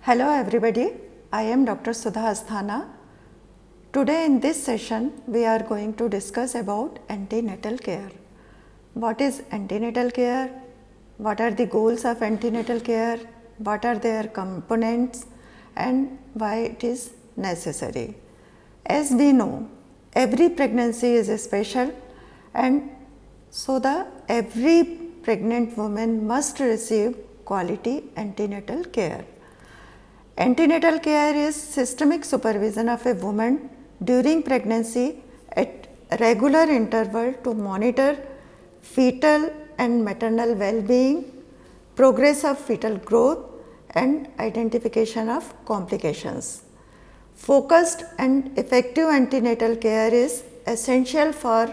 Hello everybody, I am Dr. Sudha Asthana. Today in this session we are going to discuss about antenatal care. What is antenatal care? What are the goals of antenatal care? What are their components and why it is necessary? As we know, every pregnancy is special, and so every pregnant woman must receive quality antenatal care. Antenatal care is systemic supervision of a woman during pregnancy at regular interval to monitor fetal and maternal well-being, progress of fetal growth and identification of complications. Focused and effective antenatal care is essential for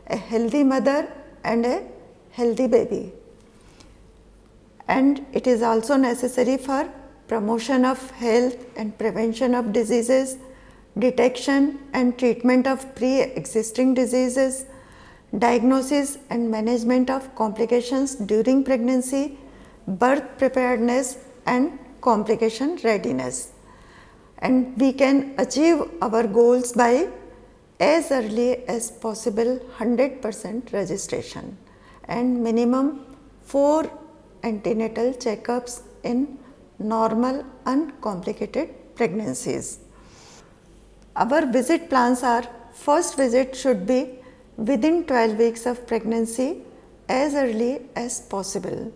a healthy mother and a healthy baby, and it is also necessary for promotion of health and prevention of diseases, detection and treatment of pre-existing diseases, diagnosis and management of complications during pregnancy, birth preparedness and complication readiness. And we can achieve our goals by as early as possible 100% registration and minimum 4 antenatal checkups in normal uncomplicated pregnancies. Our visit plans are: first visit should be within 12 weeks of pregnancy as early as possible.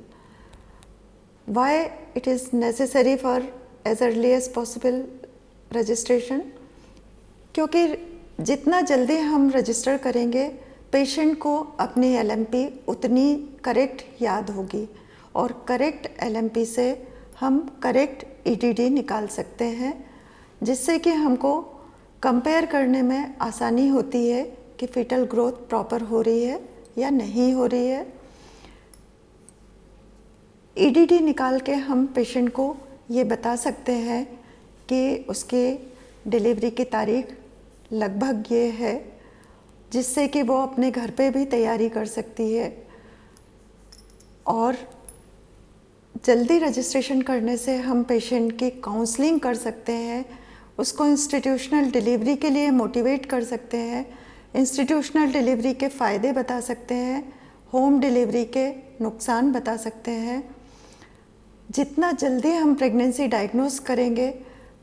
Why it is necessary for as early as possible registration? क्योंकि जितना जल्दी हम register करेंगे patient को अपनी LMP उतनी correct याद होगी, और करेक्ट LMP से हम करेक्ट EDD निकाल सकते हैं, जिससे कि हमको कंपेयर करने में आसानी होती है कि फीटल ग्रोथ प्रॉपर हो रही है या नहीं हो रही है। EDD निकाल के हम पेशेंट को ये बता सकते हैं कि उसके डिलीवरी की तारीख लगभग ये है, जिससे कि वो अपने घर पे भी तैयारी कर सकती है। और जल्दी रजिस्ट्रेशन करने से हम पेशेंट की काउंसलिंग कर सकते हैं, उसको इंस्टीट्यूशनल डिलीवरी के लिए मोटिवेट कर सकते हैं, इंस्टीट्यूशनल डिलीवरी के फ़ायदे बता सकते हैं, होम डिलीवरी के नुकसान बता सकते हैं। जितना जल्दी हम प्रेगनेंसी डायग्नोस करेंगे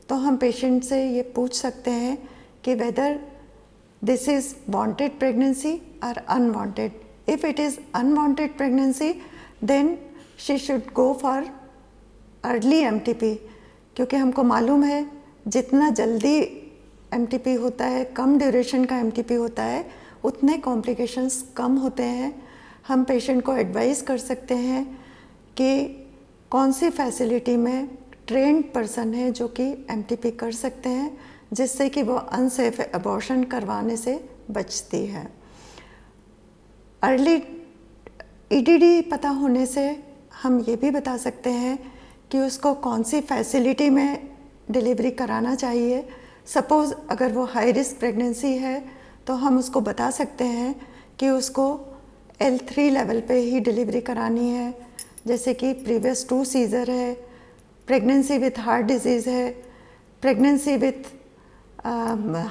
तो हम पेशेंट से ये पूछ सकते हैं कि whether this is wanted pregnancy और unwanted. If it is unwanted pregnancy then she should go for early MTP, क्योंकि हमको मालूम है जितना जल्दी MTP होता है, कम ड्यूरेशन का MTP होता है, उतने कॉम्प्लिकेशंस कम होते हैं। हम पेशेंट को एडवाइस कर सकते हैं कि कौन सी फैसिलिटी में ट्रेंड पर्सन है जो कि MTP कर सकते हैं, जिससे कि वो अनसेफ अबॉर्शन करवाने से बचती है। अर्ली EDD पता होने से हम ये भी बता सकते हैं कि उसको कौन सी फैसिलिटी में डिलीवरी कराना चाहिए। सपोज़ अगर वो हाई रिस्क प्रेगनेंसी है तो हम उसको बता सकते हैं कि उसको L3 लेवल पे ही डिलीवरी करानी है, जैसे कि प्रीवियस 2 सीज़र है, प्रेगनेंसी विथ हार्ट डिजीज़ है, प्रेगनेंसी विथ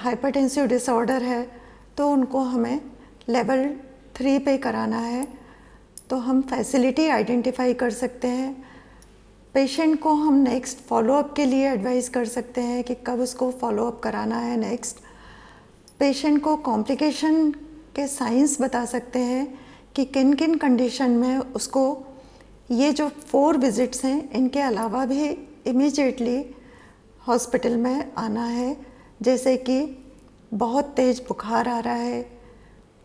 हाइपरटेंसिव डिसऑर्डर है, तो उनको हमें लेवल 3 पे कराना है। तो हम फैसिलिटी आइडेंटिफाई कर सकते हैं। पेशेंट को हम नेक्स्ट फॉलोअप के लिए एडवाइस कर सकते हैं कि कब उसको फॉलोअप कराना है नेक्स्ट। पेशेंट को कॉम्प्लिकेशन के साइंस बता सकते हैं कि किन किन कंडीशन में उसको ये जो 4 विजिट्स हैं इनके अलावा भी इमीडिएटली हॉस्पिटल में आना है, जैसे कि बहुत तेज़ बुखार आ रहा है,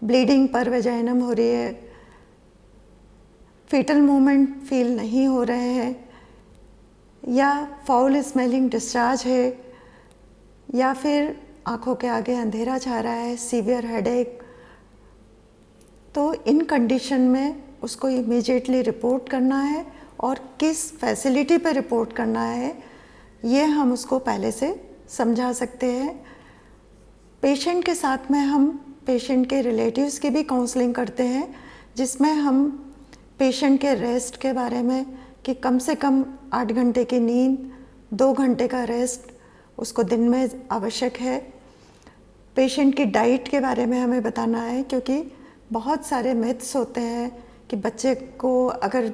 ब्लीडिंग पर वेजाइनम हो रही है, फीटल मूवमेंट फील नहीं हो रहे हैं, या फाउल स्मेलिंग डिस्चार्ज है, या फिर आँखों के आगे अंधेरा छा रहा है, सीवियर हेडेक। तो इन कंडीशन में उसको इमीडिएटली रिपोर्ट करना है, और किस फैसिलिटी पर रिपोर्ट करना है ये हम उसको पहले से समझा सकते हैं। पेशेंट के साथ में हम पेशेंट के रिलेटिव्स की भी काउंसलिंग करते हैं, जिसमें हम पेशेंट के रेस्ट के बारे में कि कम से कम 8 घंटे की नींद, 2 घंटे का रेस्ट उसको दिन में आवश्यक है। पेशेंट की डाइट के बारे में हमें बताना है, क्योंकि बहुत सारे मिथ्स होते हैं कि बच्चे को अगर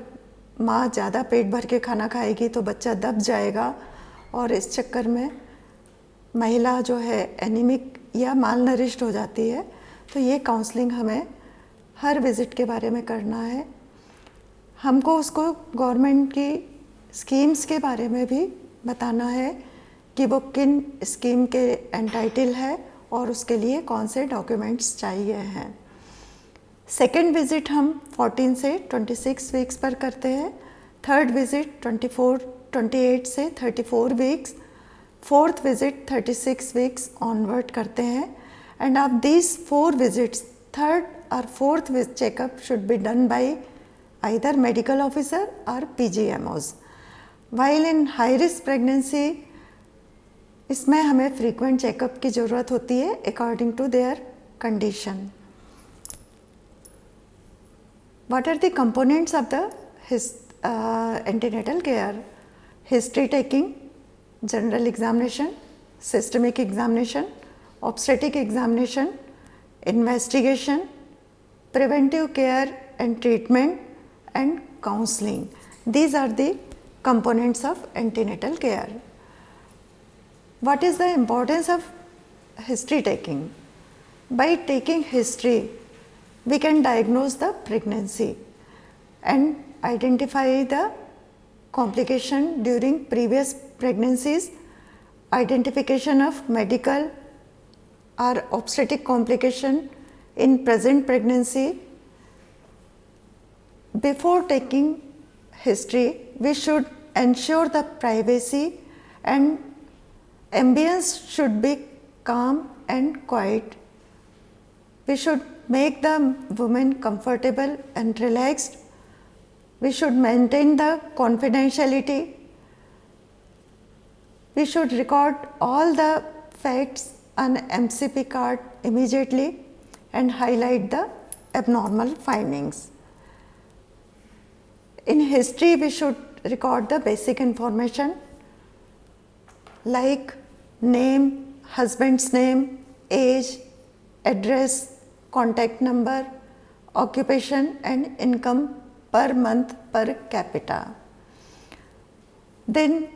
माँ ज़्यादा पेट भर के खाना खाएगी तो बच्चा दब जाएगा, और इस चक्कर में महिला जो है एनीमिक या माल नरिश्ड हो जाती है। तो ये काउंसलिंग हमें हर विज़िट के बारे में करना है। हमको उसको गवर्नमेंट की स्कीम्स के बारे में भी बताना है कि वो किन स्कीम के एंटाइटल है और उसके लिए कौन से डॉक्यूमेंट्स चाहिए हैं। सेकेंड विज़िट हम 14 से 26 वीक्स पर करते हैं। थर्ड विज़िट 28 से 34 weeks. Fourth visit 36 weeks onward करते हैं। End of these 4 visits, third और fourth checkup should be done by either medical officer or PGMOs. While in high risk pregnancy, इसमें हमें frequent checkup की ज़रूरत होती है according to their condition. What are the components of the antenatal care? History taking, general examination, systemic examination, obstetric examination, investigation, preventive care and treatment, and counseling. These are the components of antenatal care. What is the importance of history taking? By taking history, we can diagnose the pregnancy and identify the complication during previous pregnancies, identification of medical or obstetric complication in present pregnancy. Before taking history, we should ensure the privacy and ambience should be calm and quiet. We should make the woman comfortable and relaxed. We should maintain the confidentiality. We should record all the facts on MCP card immediately and highlight the abnormal findings. In history, we should record the basic information like name, husband's name, age, address, contact number, occupation and income per month per capita. Then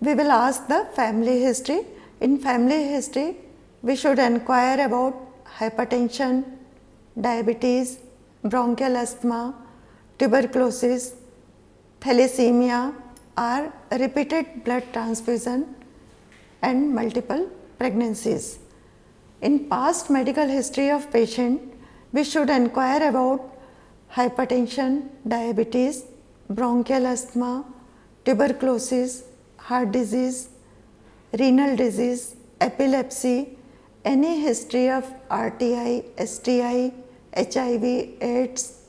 we will ask the family history. In family history, we should inquire about hypertension, diabetes, bronchial asthma, tuberculosis, thalassemia, or repeated blood transfusion and multiple pregnancies. In past medical history of patient, we should inquire about hypertension, diabetes, bronchial asthma, tuberculosis, heart disease, renal disease, epilepsy, any history of RTI, STI, HIV, AIDS,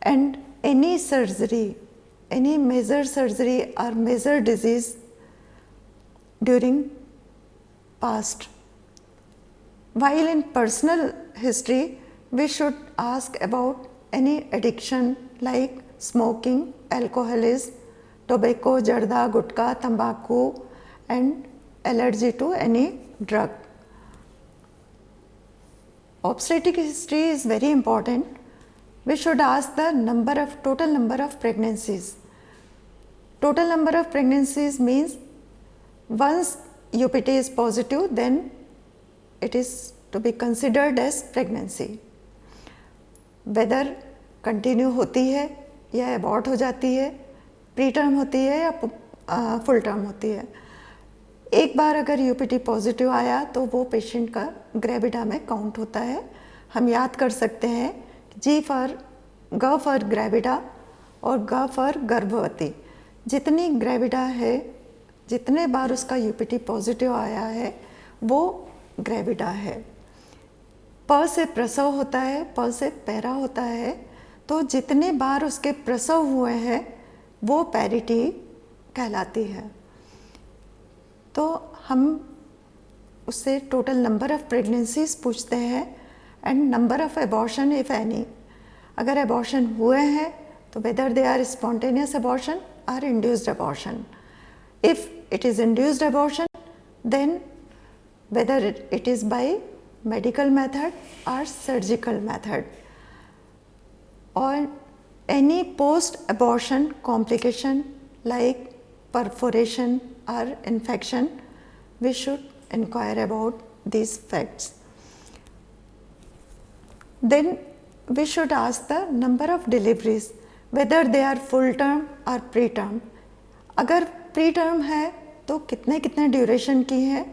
and any surgery, any major surgery or major disease during past. While in personal history, we should ask about any addiction like smoking, alcoholism, tobacco, jarda, gutka, tambaku, and allergy to any drug. Obstetric history is very important. We should ask the total number of pregnancies. Total number of pregnancies means once UPT is positive, then it is to be considered as pregnancy. Whether continue होती है या abort हो जाती है, preterm होती है या full term होती है, एक बार अगर UPT पॉजिटिव आया तो वो पेशेंट का ग्रेविडा में काउंट होता है। हम याद कर सकते हैं G फॉर ग्रेविडा और G फॉर गर्भवती। जितनी ग्रेविडा है, जितने बार उसका UPT पॉजिटिव आया है, वो ग्रेविडा है। प से प्रसव होता है, प से पैरा होता है, तो जितने बार उसके प्रसव हुए हैं वो पैरिटी कहलाती है। तो हम उससे टोटल नंबर ऑफ प्रेगनेंसीज पूछते हैं and number of abortion if any. अगर एबॉर्शन हुए हैं तो whether they are spontaneous abortion और induced abortion. If it is induced abortion, then whether it is by medical method or surgical method, or any post abortion complication like perforation or infection, we should inquire about these facts. Then we should ask the number of deliveries, whether they are full term or preterm. अगर preterm है तो कितने कितने duration की है,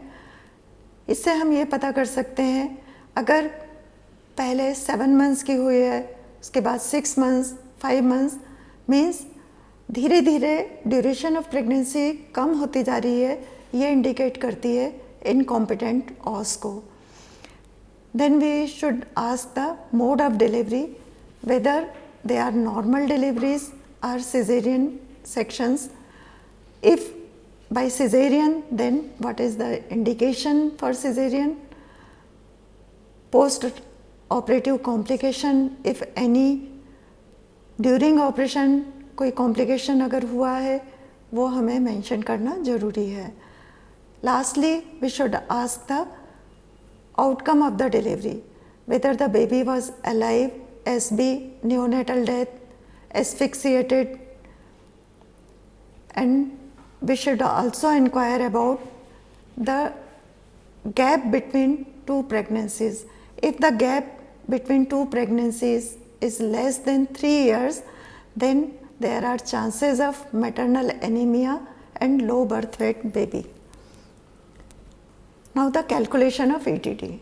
इससे हम ये पता कर सकते हैं. अगर पहले 7 मंथ्स की हुई है, उसके बाद 6 मंथ्स, 5 मंथ्स, मीन्स धीरे धीरे ड्यूरेशन ऑफ प्रेगनेंसी कम होती जा रही है, ये इंडिकेट करती है इनकॉम्पिटेंट ऑस को. Then we should ask the mode of delivery, whether they are normal deliveries or cesarean sections. If by cesarean, then what is the indication for cesarean? Post operative complication, if any, during operation कोई complication अगर हुआ है वो हमें mention करना ज़रूरी है. Lastly, we should ask the outcome of the delivery, whether the baby was alive, SB, neonatal death, asphyxiated, and we should also inquire about the gap between two pregnancies. If the gap between two pregnancies is less than 3 years, then there are chances of maternal anemia and low birth weight baby. Now the calculation of ETT.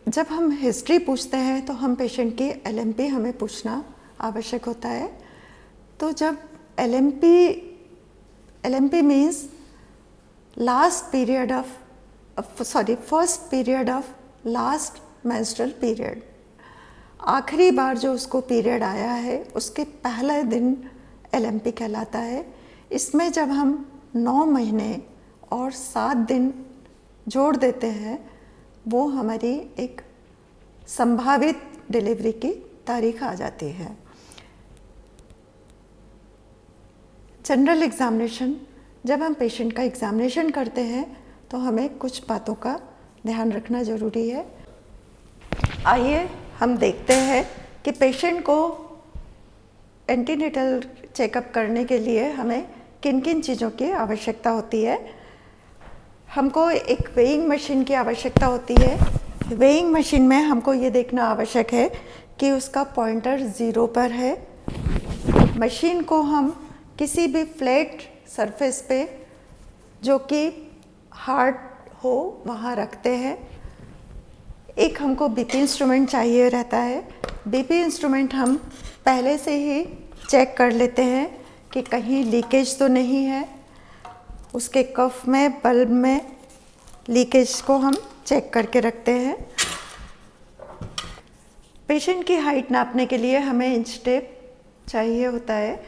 जब हम history पूछते हैं तो हम patient की LMP हमें पूछना आवश्यक होता है. तो जब LMP means last period of first period of last menstrual period, आखिरी बार जो उसको पीरियड आया है उसके पहले दिन LMP कहलाता है. इसमें जब हम 9 महीने और 7 दिन जोड़ देते हैं वो हमारी एक संभावित डिलीवरी की तारीख आ जाती है. जनरल एग्जामिनेशन, जब हम पेशेंट का एग्जामिनेशन करते हैं तो हमें कुछ बातों का ध्यान रखना ज़रूरी है. आइए हम देखते हैं कि पेशेंट को एंटीनेटल चेकअप करने के लिए हमें किन किन चीज़ों की आवश्यकता होती है. हमको एक वेइंग मशीन की आवश्यकता होती है. वेइंग मशीन में हमको ये देखना आवश्यक है कि उसका पॉइंटर 0 पर है. मशीन को हम किसी भी फ्लैट सरफेस पे जो कि हार्ड हो वहाँ रखते हैं. एक हमको बीपी इंस्ट्रूमेंट चाहिए रहता है. बीपी इंस्ट्रूमेंट हम पहले से ही चेक कर लेते हैं कि कहीं लीकेज तो नहीं है. उसके कफ में, बल्ब में लीकेज को हम चेक करके रखते हैं. पेशेंट की हाइट नापने के लिए हमें इंच टेप चाहिए होता है.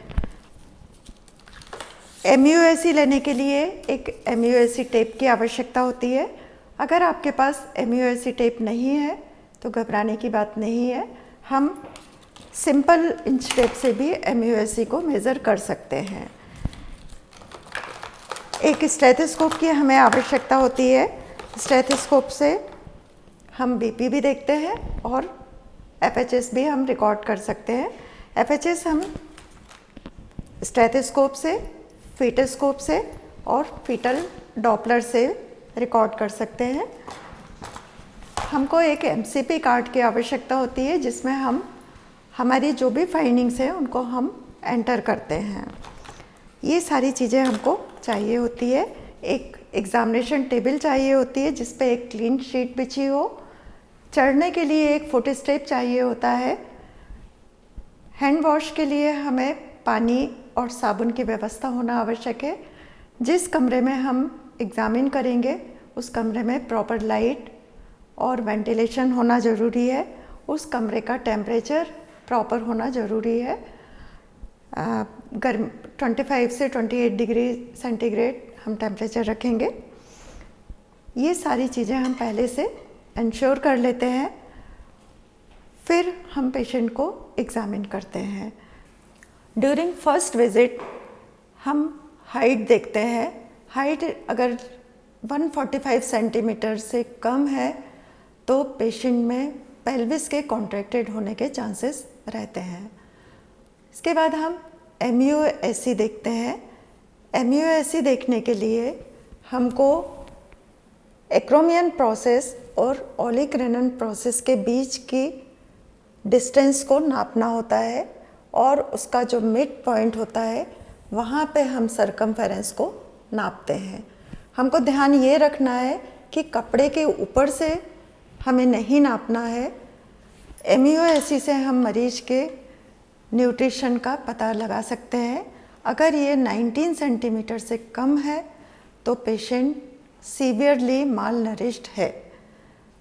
MUSE लेने के लिए एक MUSE टेप की आवश्यकता होती है. अगर आपके पास MUSE टेप नहीं है तो घबराने की बात नहीं है, हम सिंपल इंच टेप से भी MUSE को मेज़र कर सकते हैं. एक स्टेथोस्कोप की हमें आवश्यकता होती है. स्टेथोस्कोप से हम BP भी देखते हैं और FHS भी हम रिकॉर्ड कर सकते हैं. FHS हम स्टेथोस्कोप से, फीटोस्कोप से और फीटल डॉपलर से रिकॉर्ड कर सकते हैं. हमको एक MCP कार्ड की आवश्यकता होती है जिसमें हम हमारी जो भी फाइंडिंग्स हैं उनको हम एंटर करते हैं. ये सारी चीज़ें हमको चाहिए होती है. एक एग्ज़ामिनेशन टेबल चाहिए होती है जिस पे एक क्लीन शीट बिछी हो. चढ़ने के लिए एक फुट स्टेप चाहिए होता है. हैंड वॉश के लिए हमें पानी और साबुन की व्यवस्था होना आवश्यक है. जिस कमरे में हम एग्ज़ामिन करेंगे उस कमरे में प्रॉपर लाइट और वेंटिलेशन होना ज़रूरी है. उस कमरे का टेम्परेचर प्रॉपर होना ज़रूरी है. गर्म 25 से 28 डिग्री सेंटीग्रेड हम टेम्परेचर रखेंगे. ये सारी चीज़ें हम पहले से इंश्योर कर लेते हैं. फिर हम पेशेंट को एग्ज़ामिन करते हैं. ड्यूरिंग फर्स्ट विज़िट हम हाइट देखते हैं। हाइट अगर 145 सेंटीमीटर से कम है तो पेशेंट में पेल्विस के कॉन्ट्रैक्टेड होने के चांसेस रहते हैं। इसके बाद हम MUSE देखते हैं। MUSE देखने के लिए हमको एक्रोमियन प्रोसेस और ओलिक रेनन प्रोसेस के बीच की डिस्टेंस को नापना होता है और उसका जो मिड पॉइंट होता है वहाँ पे हम सरकमफेरेंस को नापते हैं। हमको ध्यान ये रखना है कि कपड़े के ऊपर से हमें नहीं नापना है। MUSE से हम मरीज के न्यूट्रिशन का पता लगा सकते हैं। अगर ये 19 सेंटीमीटर से कम है तो पेशेंट सीवियरली माल नरिश्ड है।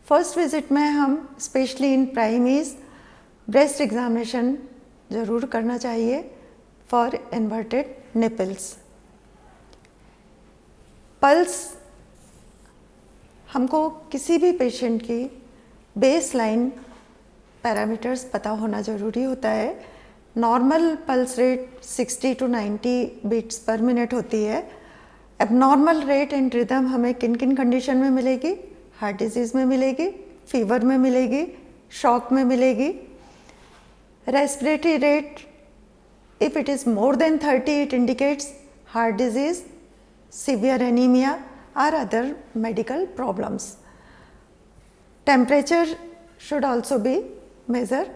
फर्स्ट विजिट में हम स्पेशली इन प्राइमीज ब्रेस्ट एग्जामिनेशन ज़रूर करना चाहिए फॉर इन्वर्टेड निपल्स। पल्स हमको किसी भी पेशेंट की बेस लाइन पैरामीटर्स पता होना ज़रूरी होता है। Normal pulse rate 60 to 90 beats per minute होती है। एबनॉर्मल रेट एंड रिदम हमें किन किन कंडीशन में मिलेगी? हार्ट डिजीज़ में मिलेगी, फीवर में मिलेगी, शॉक में मिलेगी। Respiratory rate if it is more than 30 it indicates heart disease, severe anemia or other medical problems. Temperature should also be measured.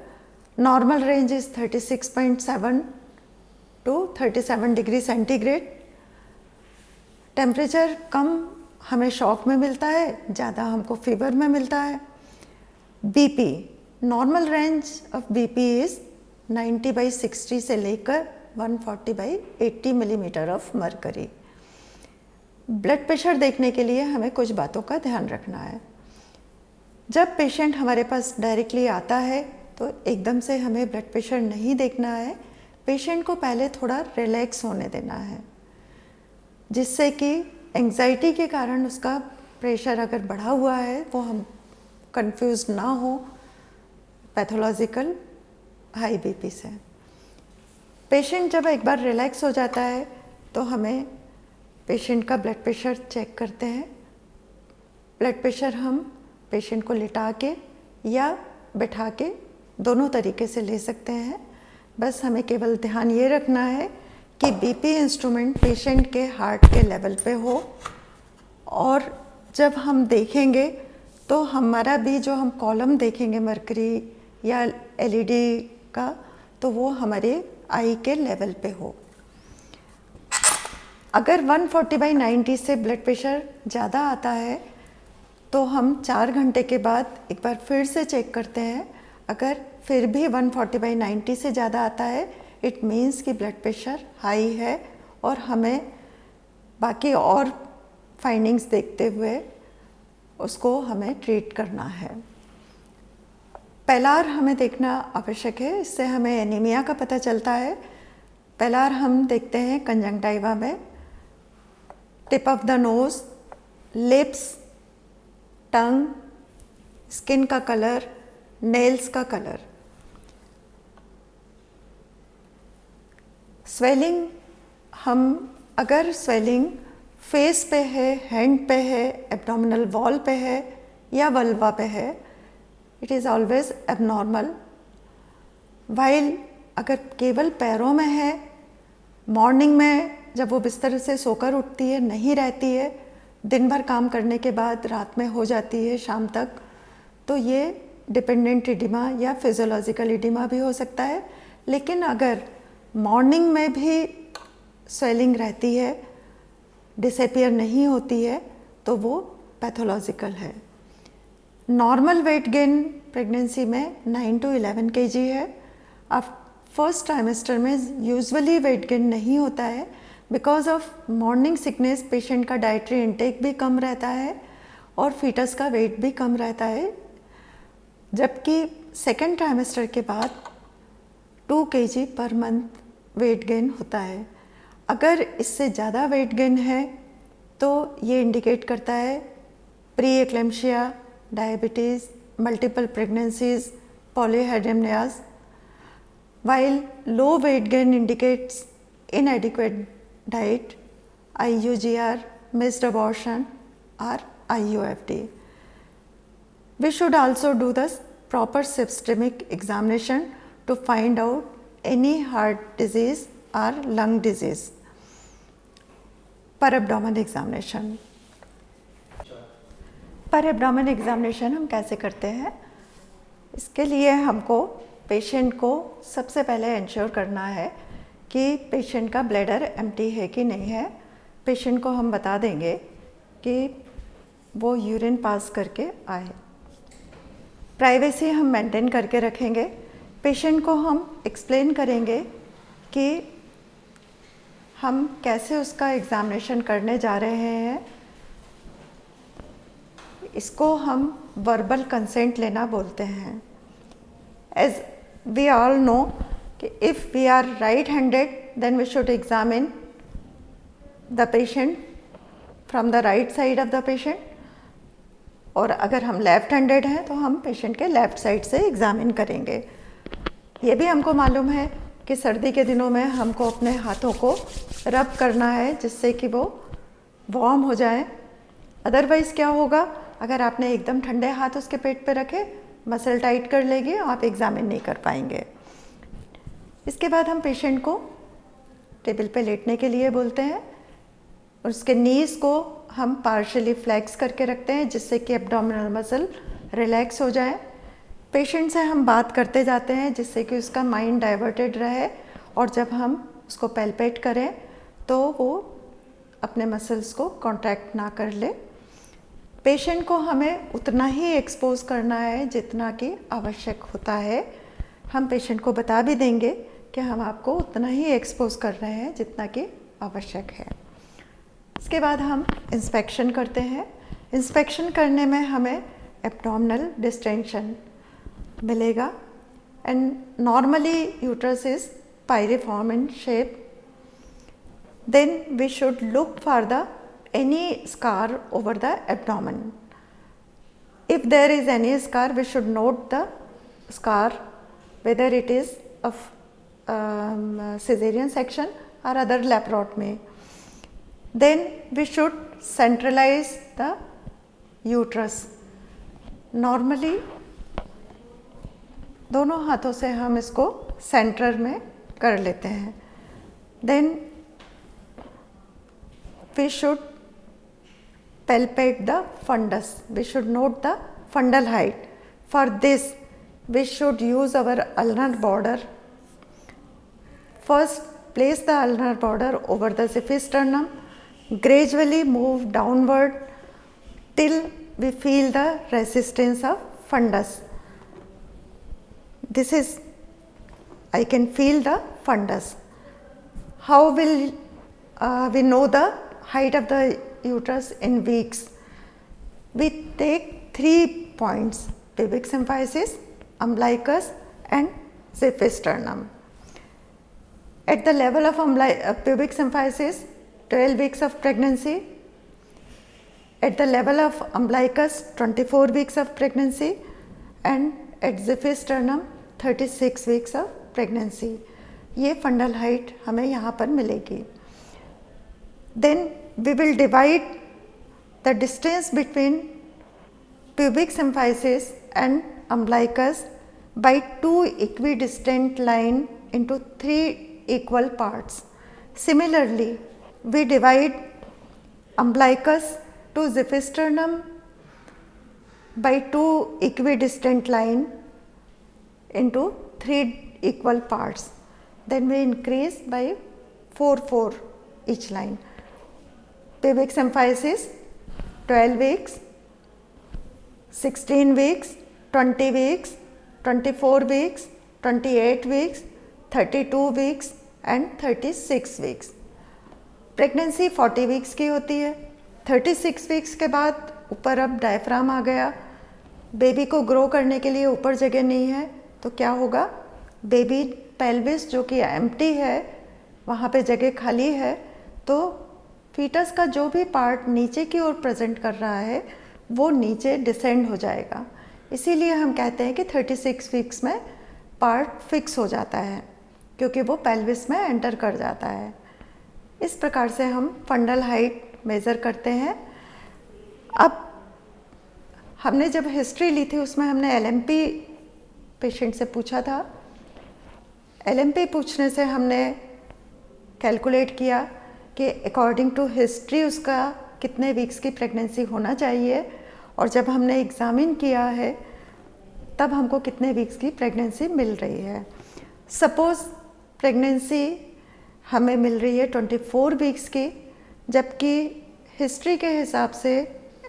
Normal range is 36.7 to 37 degree centigrade. Temperature कम हमें shock में मिलता है, ज़्यादा हमको fever में मिलता है। BP normal range of BP is 90/60 से लेकर 140/80 millimetre of mercury. Blood pressure देखने के लिए हमें कुछ बातों का ध्यान रखना है। जब पेशेंट हमारे पास डायरेक्टली आता है तो एकदम से हमें ब्लड प्रेशर नहीं देखना है। पेशेंट को पहले थोड़ा रिलैक्स होने देना है, जिससे कि एंग्जाइटी के कारण उसका प्रेशर अगर बढ़ा हुआ है वो हम कंफ्यूज ना हो पैथोलॉजिकल हाई BP से। पेशेंट जब एक बार रिलैक्स हो जाता है तो हमें पेशेंट का ब्लड प्रेशर चेक करते हैं। ब्लड प्रेशर हम पेशेंट को लिटा के या बैठा के दोनों तरीके से ले सकते हैं। बस हमें केवल ध्यान ये रखना है कि BP इंस्ट्रूमेंट पेशेंट के हार्ट के लेवल पे हो, और जब हम देखेंगे तो हमारा भी जो हम कॉलम देखेंगे मरकरी या LED का, तो वो हमारे आई के लेवल पे हो। अगर 140/90 से ब्लड प्रेशर ज़्यादा आता है तो हम 4 घंटे के बाद एक बार फिर से चेक करते हैं। अगर फिर भी 140/90 से ज़्यादा आता है इट मीन्स कि ब्लड प्रेशर हाई है और हमें बाकी और फाइंडिंग्स देखते हुए उसको हमें ट्रीट करना है। पेलार हमें देखना आवश्यक है, इससे हमें एनीमिया का पता चलता है। पेलार हम देखते हैं कंजंक्टिवा में, tip of the nose, lips, tongue, skin का कलर, नेल्स का कलर। स्वेलिंग हम अगर स्वेलिंग फेस पे है, हैंड पे है, एब्डोमिनल वॉल पे है या वल्वा पे है, it is always abnormal. While अगर केवल पैरों में है, मॉर्निंग में जब वो बिस्तर से सोकर उठती है नहीं रहती है, दिन भर काम करने के बाद रात में हो जाती है शाम तक, तो ये डिपेंडेंट इडिमा या फिजियोलॉजिकल इडिमा भी हो सकता है। लेकिन अगर मॉर्निंग में भी स्वेलिंग रहती है, डिसअपियर नहीं होती है, तो वो पैथोलॉजिकल है। नॉर्मल वेट गेन प्रेगनेंसी में 9 to 11 kg है। अब फर्स्ट ट्राइमेस्टर में यूजुअली वेट गेन नहीं होता है because of morning sickness. Patient का डाइटरी इनटेक भी कम रहता है और फीटस का वेट भी कम रहता है, जबकि सेकेंड ट्राइमेस्टर के बाद 2 kg per month weight gain होता है। अगर इससे ज़्यादा वेट गेन है तो ये इंडिकेट करता है pre eclampsia, diabetes, multiple pregnancies, polyhydramnios, while low weight gain indicates inadequate died, IUGR, missed abortion, or IUFD. We should also do the proper systemic examination to find out any heart disease or lung disease. पर abdomen examination, पर abdomen examination हम कैसे करते हैं? इसके लिए हमको patient को सबसे पहले इंश्योर करना है कि पेशेंट का ब्लैडर एम्प्टी है कि नहीं है। पेशेंट को हम बता देंगे कि वो यूरिन पास करके आए। प्राइवेसी हम मेंटेन करके रखेंगे। पेशेंट को हम एक्सप्लेन करेंगे कि हम कैसे उसका एग्ज़ामिनेशन करने जा रहे हैं। इसको हम वर्बल कंसेंट लेना बोलते हैं। एज वी ऑल नो कि if we are right handed then we should examine the patient from the right side of the patient, और अगर हम लेफ़्ट हैंडेड हैं तो हम पेशेंट के लेफ़्ट साइड से एग्ज़ामिन करेंगे। ये भी हमको मालूम है कि सर्दी के दिनों में हमको अपने हाथों को रब करना है जिससे कि वो वार्म हो जाए। अदरवाइज़ क्या होगा, अगर आपने एकदम ठंडे हाथ उसके पेट पे रखे, मसल टाइट कर लेगी, आप एग्ज़ामिन नहीं कर पाएंगे। इसके बाद हम पेशेंट को टेबल पे लेटने के लिए बोलते हैं और उसके नीज़ को हम पार्शियली फ्लेक्स करके रखते हैं जिससे कि एब्डोमिनल मसल रिलैक्स हो जाए। पेशेंट से हम बात करते जाते हैं जिससे कि उसका माइंड डाइवर्टेड रहे, और जब हम उसको पैल्पेट करें तो वो अपने मसल्स को कॉन्ट्रैक्ट ना कर ले। पेशेंट को हमें उतना ही एक्सपोज करना है जितना कि आवश्यक होता है। हम पेशेंट को बता भी देंगे कि हम आपको उतना ही एक्सपोज कर रहे हैं जितना कि आवश्यक है। इसके बाद हम इंस्पेक्शन करते हैं। इंस्पेक्शन करने में हमें एब्डोमिनल डिस्टेंशन मिलेगा, and normally uterus is pyriform in shape. Then we should look for the any scar over the abdomen. If there is any scar, we should note the scar, whether it is of cesarean section or other laparotomy. Then we should centralize the uterus. Normally दोनों हाथों से हम इसको centre में कर लेते हैं। Then we should palpate the fundus. We should note the fundal height. For this, we should use our ulnar border. First, place the ulnar border over the xiphisternum. Gradually move downward till we feel the resistance of fundus. This is, I can feel the fundus. How will we know the height of the uterus in weeks? We take 3 points: pubic symphysis, umbilicus and xiphisternum. At the level of pubic symphysis, 12 weeks of pregnancy. At the level of umbilicus, 24 weeks of pregnancy, and at xiphisternum 36 weeks of pregnancy. ये fundal height हमें यहाँ पर मिलेगी. Then we will divide the distance between pubic symphysis and umbilicus by 2 equidistant lines into 3 equal parts. Similarly, we divide umbilicus to xiphisternum by 2 equidistant lines into 3 equal parts. Then we increase by 4 each line. Pubic symphysis 12 weeks, 16 weeks, 20 weeks, 24 weeks, 28 weeks, 32 weeks and 36 weeks. Pregnancy 40 weeks की होती है. 36 weeks के बाद ऊपर अब diaphragm आ गया. Baby को grow करने के लिए ऊपर जगह नहीं है तो क्या होगा, बेबी पेल्विस जो कि एम्प्टी है वहाँ पे जगह खाली है, तो फीटस का जो भी पार्ट नीचे की ओर प्रेजेंट कर रहा है वो नीचे डिसेंड हो जाएगा. इसीलिए हम कहते हैं कि 36 वीक्स में पार्ट फिक्स हो जाता है क्योंकि वो पेल्विस में एंटर कर जाता है. इस प्रकार से हम फंडल हाइट मेज़र करते हैं। अब हमने जब हिस्ट्री ली थी उसमें हमने एलएमपी पेशेंट से पूछा था। एलएमपी पूछने से हमने कैलकुलेट किया कि अकॉर्डिंग टू हिस्ट्री उसका कितने वीक्स की प्रेगनेंसी होना चाहिए, और जब हमने एग्ज़ामिन किया है तब हमको कितने वीक्स की प्रेगनेंसी मिल रही है। सपोज़ प्रेगनेंसी हमें मिल रही है 24 वीक्स की, जबकि हिस्ट्री के हिसाब से,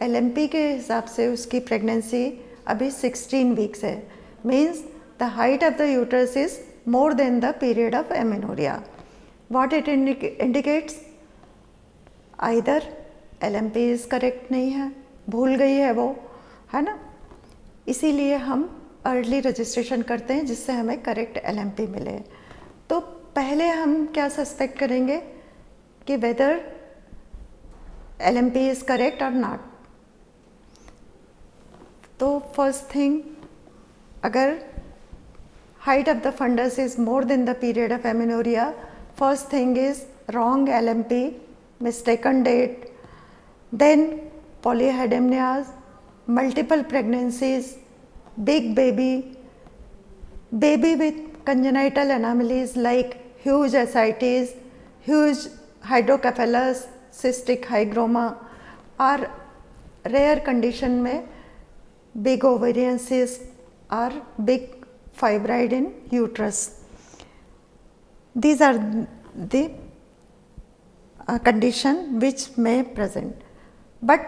एलएमपी के हिसाब से उसकी प्रेगनेंसी अभी 16 वीक्स है। Means the height of the uterus is more than the period of amenorrhea. What it indicates? Either LMP is correct नहीं है, भूल गई है वो, है ना। इसीलिए हम अर्ली रजिस्ट्रेशन करते हैं जिससे हमें करेक्ट LMP मिले। तो पहले हम क्या सस्पेक्ट करेंगे कि वेदर LMP इज़ करेक्ट और नॉट। तो फर्स्ट थिंग, अगर height of the fundus is more than the period of amenorrhea, first thing is wrong LMP, mistaken date, then polyhydramnias, multiple pregnancies, big baby, baby with congenital anomalies like huge ascites, huge hydrocephalus, cystic hygroma, or rare condition में big ovarian cyst or big fibroid in uterus. These are the condition which may present. But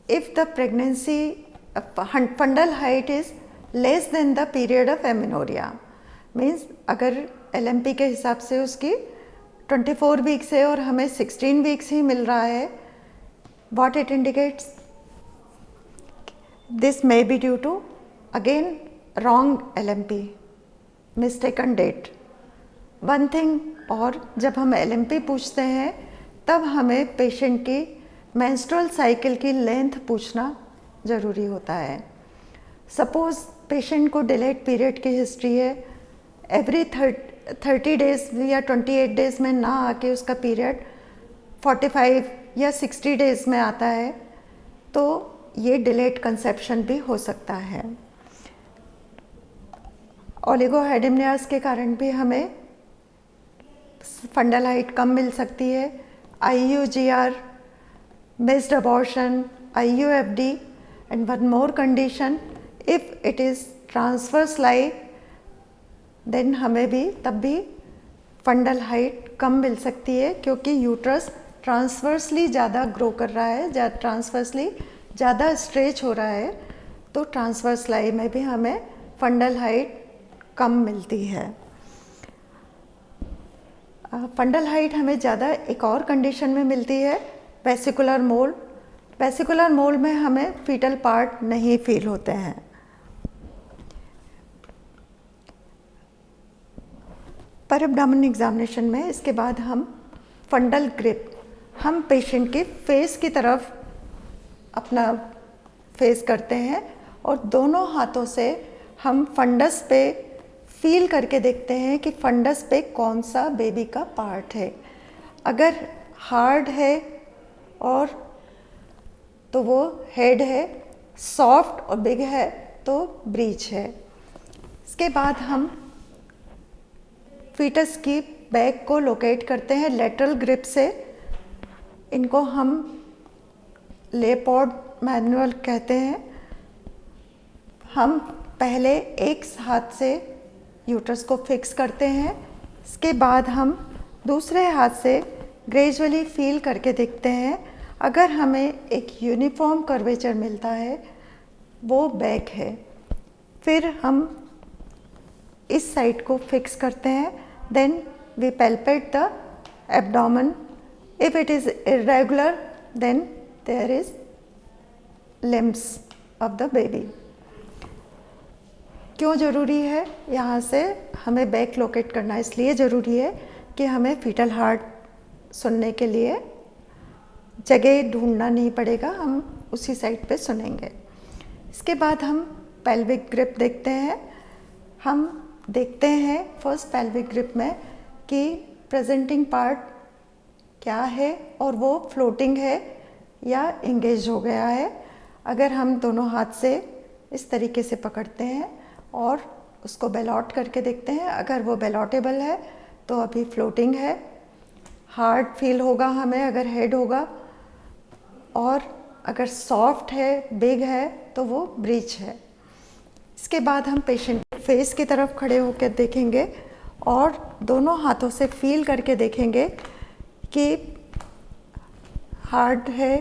if the pregnancy fundal height is less than the period of amenorrhea, means अगर LMP के हिसाब से उसकी 24 weeks है और हमें 16 weeks ही मिल रहा है, what it indicates? This may be due to again wrong LMP, mistaken date. One thing, और जब हम LMP पूछते हैं तब हमें पेशेंट की मेंस्ट्रुअल साइकिल की लेंथ पूछना ज़रूरी होता है। सपोज़ पेशेंट को डिलेड पीरियड की हिस्ट्री है, एवरी 30 डेज या 28 डेज में ना आके उसका पीरियड 45 या 60 डेज में आता है, तो ये डिलेड कंसेप्शन भी हो सकता है। ओलिगोहाइड्रामियास के कारण भी हमें फंडल हाइट कम मिल सकती है। IUGR, missed abortion, IUFD, and one more condition, if it is transverse lie, then हमें भी तब भी फंडल हाइट कम मिल सकती है, क्योंकि यूट्रस ट्रांसवर्सली ज़्यादा ग्रो कर रहा है, ट्रांसवर्सली ज़्यादा स्ट्रेच हो रहा है, तो ट्रांसवर्स लाई में भी हमें फंडल हाइट कम मिलती है। फंडल हाइट हमें ज़्यादा एक और कंडीशन में मिलती है, वेसिकुलर मोल। वेसिकुलर मोल में हमें फीटल पार्ट नहीं फील होते हैं। पर एब्डोमेन एग्जामिनेशन में इसके बाद हम फंडल ग्रिप, हम पेशेंट के फेस की तरफ अपना फेस करते हैं और दोनों हाथों से हम फंडस पे फील करके देखते हैं कि फंडस पे कौन सा बेबी का पार्ट है। अगर हार्ड है और तो वो हेड है, सॉफ्ट और बिग है तो ब्रीच है। इसके बाद हम फीटस की बैक को लोकेट करते हैं लेटरल ग्रिप से। इनको हम लेपॉड मैनुअल कहते हैं। हम पहले एक हाथ से यूट्रस को फिक्स करते हैं, इसके बाद हम दूसरे हाथ से ग्रेजुअली फील करके देखते हैं। अगर हमें एक यूनिफॉर्म कर्वेचर मिलता है वो बैक है। फिर हम इस साइड को फिक्स करते हैं, then we palpate the abdomen. If it is irregular then there is limbs of the baby. क्यों ज़रूरी है यहाँ से हमें बैक लोकेट करना? इसलिए ज़रूरी है कि हमें फीटल हार्ट सुनने के लिए जगह ढूंढना नहीं पड़ेगा, हम उसी साइड पे सुनेंगे। इसके बाद हम पेल्विक ग्रिप देखते हैं। हम देखते हैं फर्स्ट पेल्विक ग्रिप में कि प्रेजेंटिंग पार्ट क्या है और वो फ्लोटिंग है या इंगेज हो गया है। अगर हम दोनों हाथ से इस तरीके से पकड़ते हैं और उसको बेलॉट करके देखते हैं, अगर वो बेलॉटेबल है तो अभी फ्लोटिंग है। हार्ड फील होगा हमें अगर हेड होगा, और अगर सॉफ्ट है, बिग है, तो वो ब्रीच है। इसके बाद हम पेशेंट फेस की तरफ खड़े होकर देखेंगे और दोनों हाथों से फील करके देखेंगे कि हार्ड है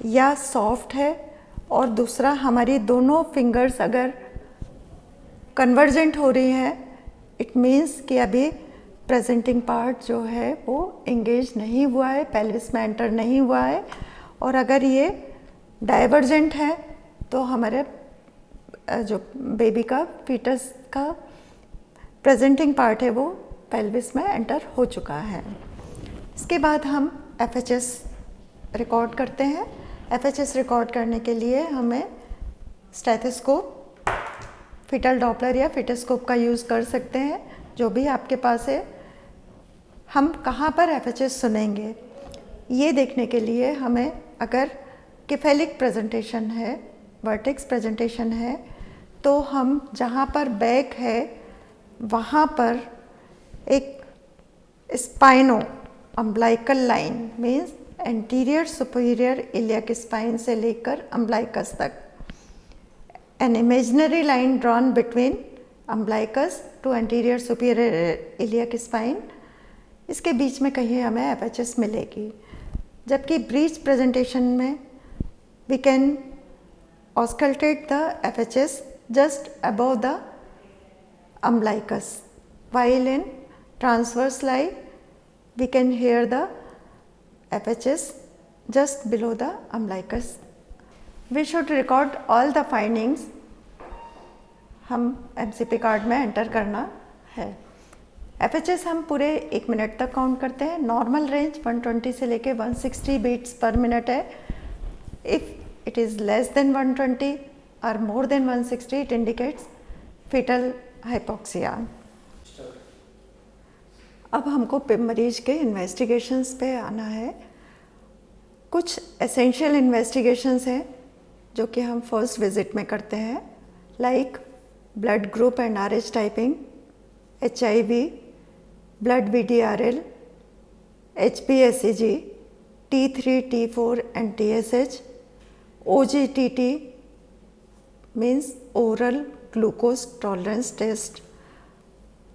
या सॉफ्ट है। और दूसरा, हमारी दोनों फिंगर्स अगर कन्वर्जेंट हो रही हैं, इट मीन्स कि अभी प्रेजेंटिंग पार्ट जो है वो एंगेज नहीं हुआ है, पेल्विस में एंटर नहीं हुआ है। और अगर ये डाइवर्जेंट है तो हमारे जो बेबी का, फीटस का प्रेजेंटिंग पार्ट है वो पेल्विस में एंटर हो चुका है। इसके बाद हम FHS रिकॉर्ड करते हैं। FHS रिकॉर्ड करने के लिए हमें स्टेथोस्कोप, फीटल डॉपलर या फीटोस्कोप का यूज़ कर सकते हैं, जो भी आपके पास है। हम कहाँ पर FHS सुनेंगे ये देखने के लिए हमें, अगर किफेलिक प्रेजेंटेशन है, वर्टेक्स प्रेजेंटेशन है, तो हम जहाँ पर बैक है वहाँ पर एक spino umbilical line, means anterior superior iliac spine से लेकर अम्ब्लाइकस तक, an imaginary line drawn between umbilicus to anterior superior iliac spine, इसके बीच में कहीं हमें FHS मिलेगी। जबकि ब्रीच प्रेजेंटेशन में we can auscultate the FHS just above the umbilicus, while in transverse lie we can hear the FHS just below the umbilicus. We should record all the findings, हम MCP card में enter करना है। FHS हम पूरे 1 minute तक count करते हैं। Normal range 120 से लेके 160 बीट्स पर मिनट है। If it is less than 120 or more than 160, it indicates fetal hypoxia. अब हमको मरीज के इन्वेस्टिगेशंस पे आना है। कुछ एसेंशियल इन्वेस्टिगेशंस हैं जो कि हम फर्स्ट विजिट में करते हैं, like blood group and RH typing, HIV, blood VDRL, HbSEG, T3, T4 and TSH, OGTT means oral glucose tolerance test.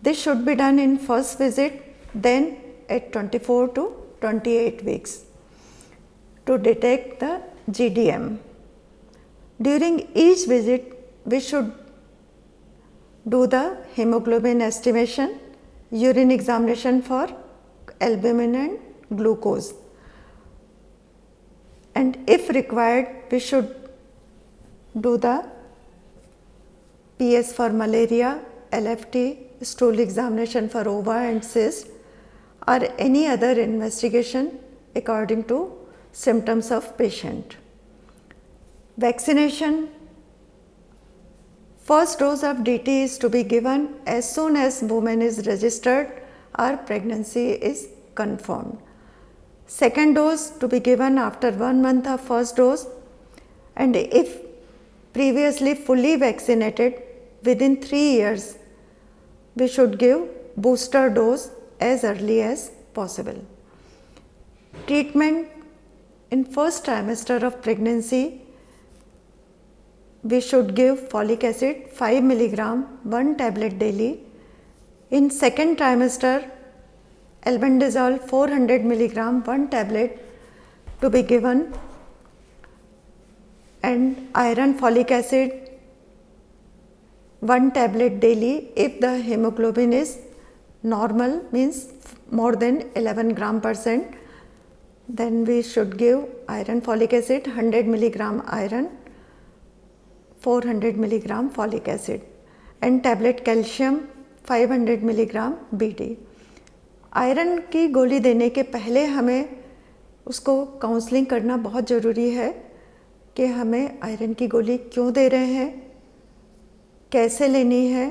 This should be done in first visit, then at 24 to 28 weeks to detect the GDM. During each visit, we should do the hemoglobin estimation, urine examination for albumin and glucose. And if required, we should do the PS for malaria, LFT, stool examination for ova and cyst, or any other investigation according to symptoms of patient. Vaccination. First dose of DT is to be given as soon as woman is registered or pregnancy is confirmed. Second dose to be given after 1 month of first dose, and if previously fully vaccinated within 3 years, we should give booster dose as early as possible. Treatment in first trimester of pregnancy, we should give folic acid 5 milligram 1 tablet daily. In second trimester, albendazole 400 milligram 1 tablet to be given, and iron folic acid 1 tablet daily if the hemoglobin is normal, means more than 11 gram %, then we should give iron folic acid 100 milligram iron, 400 milligram folic acid, and tablet calcium 500 milligram BD. Iron की गोली देने के पहले हमें उसको counselling करना बहुत ज़रूरी है कि हमें आयरन की गोली क्यों दे रहे हैं, कैसे लेनी है,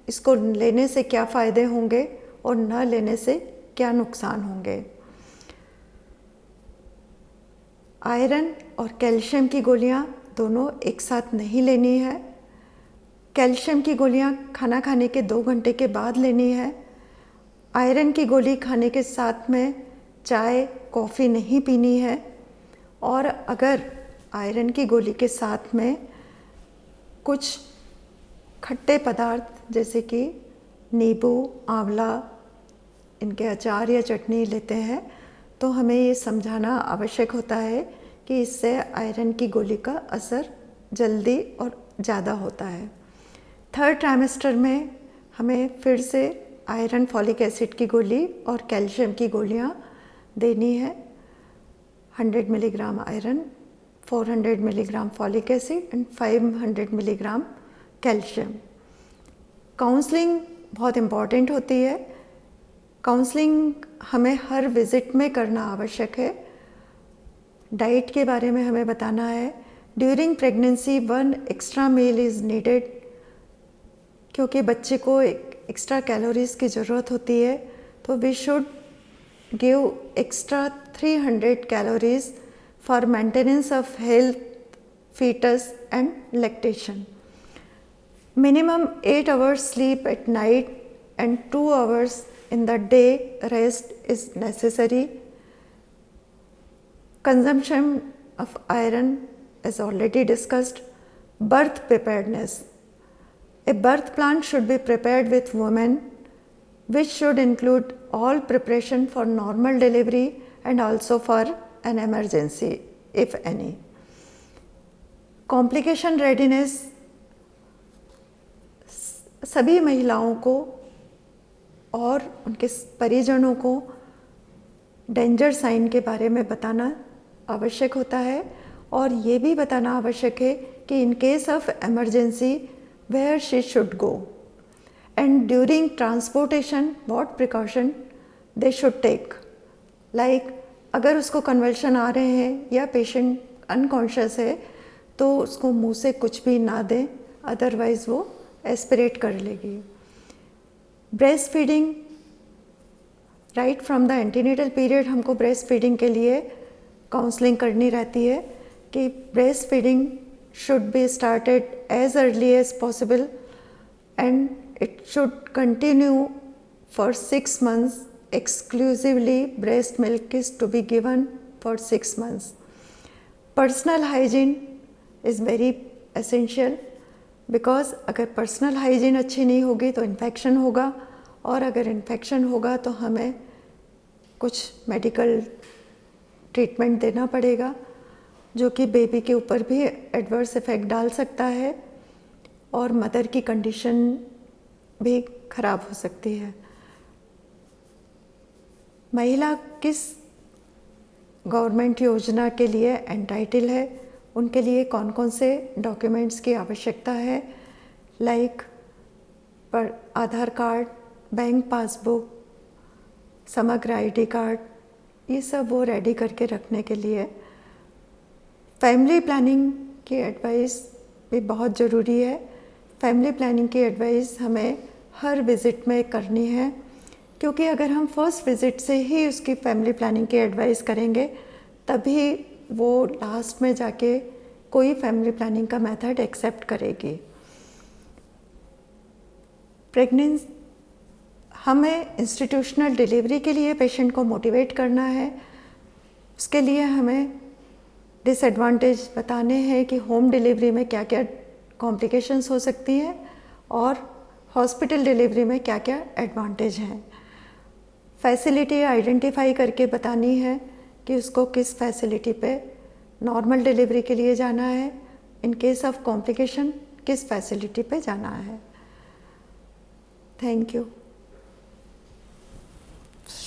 इसको लेने से क्या फ़ायदे होंगे और न लेने से क्या नुकसान होंगे। आयरन और कैल्शियम की गोलियां दोनों एक साथ नहीं लेनी है। कैल्शियम की गोलियां खाना खाने के 2 घंटे के बाद लेनी है। आयरन की गोली खाने के साथ में चाय कॉफ़ी नहीं पीनी है। और अगर आयरन की गोली के साथ में कुछ खट्टे पदार्थ जैसे कि नींबू, आंवला, इनके अचार या चटनी लेते हैं तो हमें ये समझाना आवश्यक होता है कि इससे आयरन की गोली का असर जल्दी और ज़्यादा होता है। 3rd ट्राइमेस्टर में हमें फिर से आयरन फॉलिक एसिड की गोली और कैल्शियम की गोलियां देनी है। 100 milligram iron, 400 milligram folic acid and 500 milligram calcium. Counselling बहुत इम्पॉर्टेंट होती है। काउंसलिंग हमें हर विज़िट में करना आवश्यक है। डाइट के बारे में हमें बताना है। During pregnancy 1 extra meal is needed, क्योंकि बच्चे को एक्स्ट्रा कैलोरीज की ज़रूरत होती है, तो we should give extra 300 calories for maintenance of health, fetus and lactation. Minimum 8 hours sleep at night and 2 hours in the day rest is necessary. Consumption of iron is already discussed. Birth preparedness. A birth plan should be prepared with women, which should include all preparation for normal delivery and also for an emergency, if any. Complication readiness. सभी महिलाओं को और उनके परिजनों को danger sign के बारे में बताना आवश्यक होता है और ये भी बताना आवश्यक है कि in case of emergency where she should go and during transportation what precaution they should take. Like अगर उसको कन्वल्शन आ रहे हैं या पेशेंट अनकॉन्शियस है तो उसको मुंह से कुछ भी ना दें, अदरवाइज वो एस्पिरेट कर लेगी। Breast feeding, right from the antenatal period हमको ब्रेस्ट फीडिंग के लिए काउंसलिंग करनी रहती है कि breast feeding should be started as early as possible and it should continue for 6 months. Exclusively breast milk is to be given for 6 months. Personal hygiene is very essential because अगर personal hygiene अच्छी नहीं होगी तो infection होगा और अगर infection होगा तो हमें कुछ मेडिकल ट्रीटमेंट देना पड़ेगा जो कि बेबी के ऊपर भी एडवर्स इफ़ेक्ट डाल सकता है और मदर की कंडीशन भी ख़राब हो सकती है। महिला किस गवर्नमेंट योजना के लिए एंटाइटल है, उनके लिए कौन कौन से डॉक्यूमेंट्स की आवश्यकता है, लाइक पर आधार कार्ड, बैंक पासबुक, समग्र आईडी कार्ड, ये सब वो रेडी करके रखने के लिए। फैमिली प्लानिंग की एडवाइस भी बहुत ज़रूरी है। फैमिली प्लानिंग की एडवाइस हमें हर विज़िट में करनी है क्योंकि अगर हम फर्स्ट विज़िट से ही उसकी फैमिली प्लानिंग की एडवाइस करेंगे तभी वो लास्ट में जाके कोई फैमिली प्लानिंग का मेथड एक्सेप्ट करेगी। प्रेगनेंसी, हमें इंस्टीट्यूशनल डिलीवरी के लिए पेशेंट को मोटिवेट करना है। उसके लिए हमें डिसएडवांटेज बताने हैं कि होम डिलीवरी में क्या क्या कॉम्प्लिकेशंस हो सकती हैं और हॉस्पिटल डिलीवरी में क्या क्या एडवांटेज हैं। फैसिलिटी आइडेंटिफाई करके बतानी है कि उसको किस फैसिलिटी पे नॉर्मल डिलीवरी के लिए जाना है, इन केस ऑफ कॉम्प्लिकेशन किस फैसिलिटी पे जाना है। Thank you.